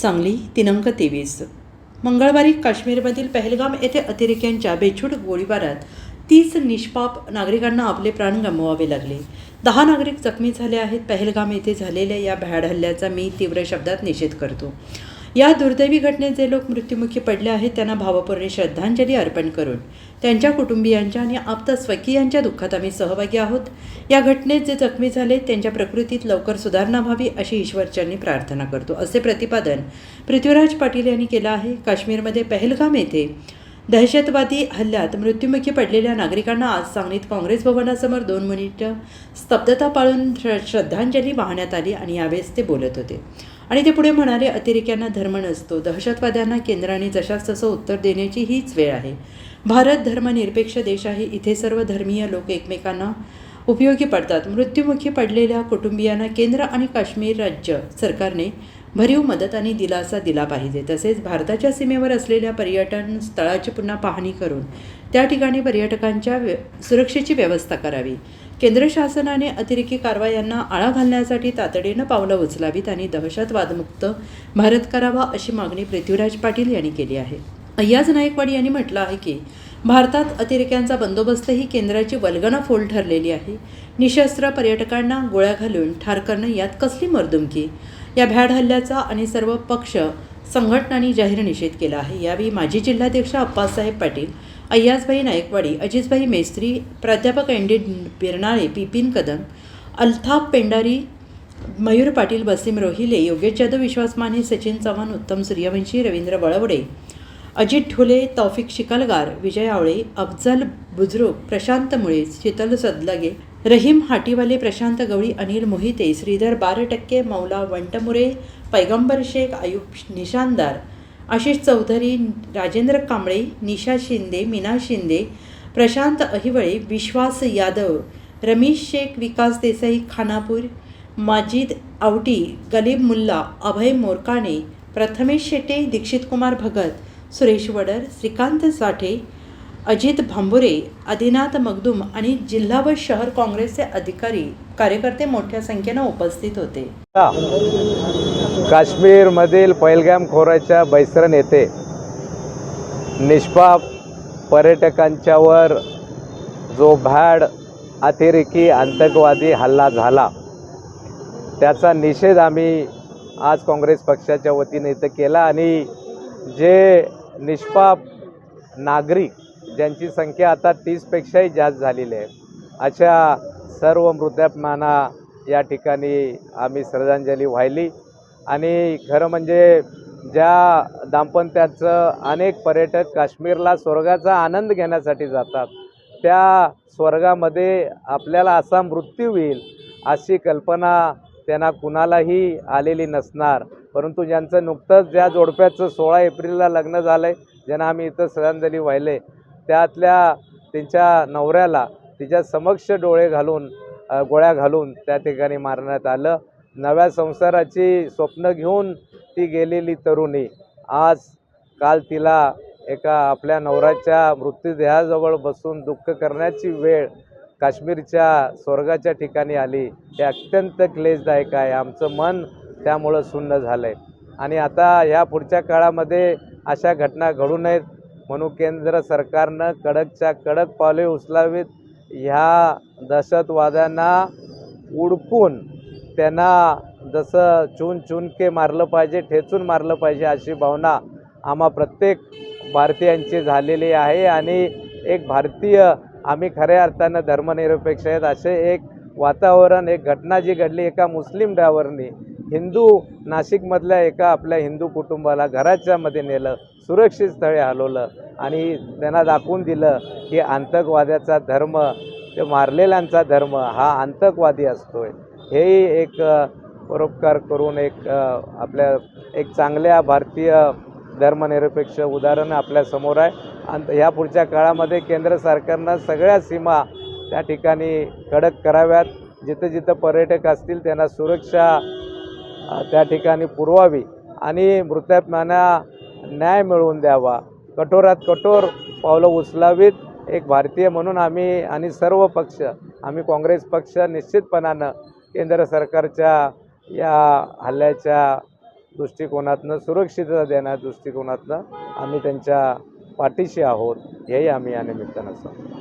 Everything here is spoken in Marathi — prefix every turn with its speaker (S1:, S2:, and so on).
S1: सांगली दिनांक 23 मंगळवारी काश्मीरमधील पहलगाम येथे अतिरेक्यांच्या बेछूट गोळीबारात 30 निष्पाप नागरिकांना आपले प्राण गमवावे लागले. 10 नागरिक जखमी झाले आहेत. पहलगाम येथे झालेल्या या भ्याड हल्ल्याचा मी तीव्र शब्दात निषेध करतो. या दुर्दैवी घटनेत जे लोक मृत्युमुखी पडले आहेत त्यांना भावपूर्ण श्रद्धांजली अर्पण करून त्यांच्या कुटुंबियांच्या आणि आप्त स्वकीयांच्या दुःखात आम्ही सहभागी आहोत. या घटनेत जे जखमी झाले त्यांच्या प्रकृतीत लवकर सुधारणा व्हावी अशी ईश्वरचरणी प्रार्थना करतो, असे प्रतिपादन पृथ्वीराज पाटील यांनी केलं आहे. काश्मीरमध्ये पहलगाम येथे दहशतवादी हल्ल्यात मृत्युमुखी पडलेल्या नागरिकांना आज सांगलीत काँग्रेस भवनासमोर 2 मिनिटं स्तब्धता पाळून श्रद्धांजली वाहण्यात आली आणि यावेळेस ते बोलत होते. आणि ते पुढे म्हणाले, अतिरेक्यांना धर्म नसतो. दहशतवाद्यांना केंद्राने जशास तसं उत्तर देण्याची हीच वेळ आहे. भारत धर्मनिरपेक्ष देश आहे. इथे सर्व धर्मीय लोक एकमेकांना उपयोगी पडतात. मृत्युमुखी पडलेल्या कुटुंबियांना केंद्र आणि काश्मीर राज्य सरकारने भरीव मदत आणि दिलासा दिला पाहिजे. तसेच भारताच्या सीमेवर असलेल्या पर्यटन स्थळाची पुन्हा पाहणी करून त्या ठिकाणी पर्यटकांच्या सुरक्षेची व्यवस्था करावी. केंद्र शासनाने अतिरेकी कारवायांना आळा घालण्यासाठी तातडीनं पावलं उचलावीत आणि दहशतवादमुक्त भारत करावा अशी मागणी पृथ्वीराज पाटील यांनी केली आहे. अय्याज नायकवाडी यांनी म्हटलं आहे की भारतात अतिरेक्यांचा बंदोबस्त ही केंद्राची वल्गनाफोल ठरलेली आहे. निशस्त्र पर्यटकांना गोळ्या घालून ठार करणं यात कसली मर्दुमकी. या भ्याड हल्ल्याचा आणि सर्व पक्ष संघटनांनी जाहीर निषेध केला आहे. यावेळी माजी जिल्हाध्यक्ष अप्पासाहेब पाटील, अय्याजभाई नायकवाडी, अजितभाई मेस्त्री, प्राध्यापक एन.डी. बिरनाळे, पिपिन कदम, अल्ताफ पेंडारी, मयूर पाटील, बसीम रोहिले, योगेश जाधव, विश्वास माने, सचिन चव्हाण, उत्तम सूर्यवंशी, रवींद्र वळवडे, अजित ढोले, तौफिक शिकलगार, विजय आवळे, अफजल बुजुर्ग, प्रशांत मुळे, शीतल सदलगे, रहीम हाटीवाले, प्रशांत गवळी, अनिल मोहिते, श्रीधर 12%, मौला वंटमुरे, पैगंबर शेख, आयुब निशानदार, आशिष चौधरी, राजेंद्र कांबळे, निशा शिंदे, मीना शिंदे, प्रशांत अहिवळे, विश्वास यादव, रमेश शेख, विकास देसाई, खानापूर, माजिद आवटी, गलीब मुल्ला, अभय मोरकाणे, प्रथमेश शेटे, दीक्षित कुमार भगत, सुरेश वडर, श्रीकांत साठे, अजित भांबुरे, आदिनाथ मगदूम आणि जिल्हा व शहर काँग्रेसचे अधिकारी कार्यकर्ते मोठ्या संख्येनं उपस्थित होते.
S2: काश्मीरमधील पहलगाम खोऱ्याच्या बैसरण येथे निष्पाप पर्यटकांच्यावर जो भ्याड अतिरेकी आतंकवादी हल्ला झाला त्याचा निषेध आम्ही आज काँग्रेस पक्षाच्या वतीने इथं केला आणि जे निष्पाप नागरिक ज्यांची संख्या आता 30पेक्षाही जास्त झालेली आहे अशा सर्व मृतात्म्यांना या ठिकाणी आम्ही श्रद्धांजली वाहिली. आणि खरं म्हणजे ज्या दाम्पत्याचं अनेक पर्यटक काश्मीरला स्वर्गाचा आनंद घेण्यासाठी जातात त्या स्वर्गामध्ये आपल्याला असा मृत्यू होईल अशी कल्पना त्यांना कुणालाही आलेली नसणार. परंतु ज्यांचं नुकतंच ज्या जोडप्याचं 16 एप्रिलला लग्न झालं आहे, ज्यांना आम्ही इथं श्रद्धांजली वाहिले, त्यातल्या त्यांच्या नवऱ्याला तिच्या समक्ष डोळे घालून गोळ्या घालून त्या ठिकाणी मारण्यात आलं. नव्या संसाराची स्वप्न घेऊन ती गेलेली तरुणी आज काल तिला एका आपल्या नवऱ्याच्या मृत्यूदेहाजवळ बसून दुःख करण्याची वेळ काश्मीरच्या स्वर्गाच्या ठिकाणी आली. हे अत्यंत क्लेशदायक आहे. आमचं मन त्यामुळं सुन्न झालं आहे आणि आता ह्या पुढच्या काळामध्ये अशा घटना घडू नयेत म्हणून केंद्र सरकारनं कडकच्या कडक पावले उचलावीत. ह्या दहशतवाद्यांना उडकून त्यांना जसं चून के मारलं पाहिजे, ठेचून मारलं पाहिजे अशी भावना आम्हा प्रत्येक भारतीयांची झालेली आहे. आणि एक भारतीय आम्ही खऱ्या अर्थानं धर्मनिरपेक्ष आहेत असे एक वातावरण, एक घटना जी घडली एका मुस्लिम ड्रायव्हरनी हिंदू नाशिकमधल्या एका आपल्या हिंदू कुटुंबाला घराच्यामध्ये नेलं, सुरक्षित स्थळी हलवलं आणि त्यांना दाखवून दिलं की आतंकवाद्याचा धर्म, ते मारलेल्यांचा धर्म हा आतंकवादी असतोय. हेही एक परोपकार करून एक आपल्या एक चांगल्या भारतीय धर्मनिरपेक्ष उदाहरण आपल्यासमोर आहे. आणि ह्या पुढच्या काळामध्ये केंद्र सरकारनं सगळ्या सीमा त्या ठिकाणी कडक कराव्यात. जिथं जिथं पर्यटक असतील त्यांना सुरक्षा त्या ठिकाणी पुरवावी आणि मृतात्म्यांना न्याय मिळवून द्यावा. कठोरात कठोर पावलं उचलावीत. एक भारतीय म्हणून आम्ही आणि सर्व पक्ष, आम्ही काँग्रेस पक्ष निश्चितपणानं केंद्र सरकारच्या या हल्ल्याच्या दृष्टिकोनातनं, सुरक्षितता देण्याच्या दृष्टिकोनातनं आम्ही त्यांच्या पाठीशी आहोत, हेही आम्ही या निमित्तानं सांगतो.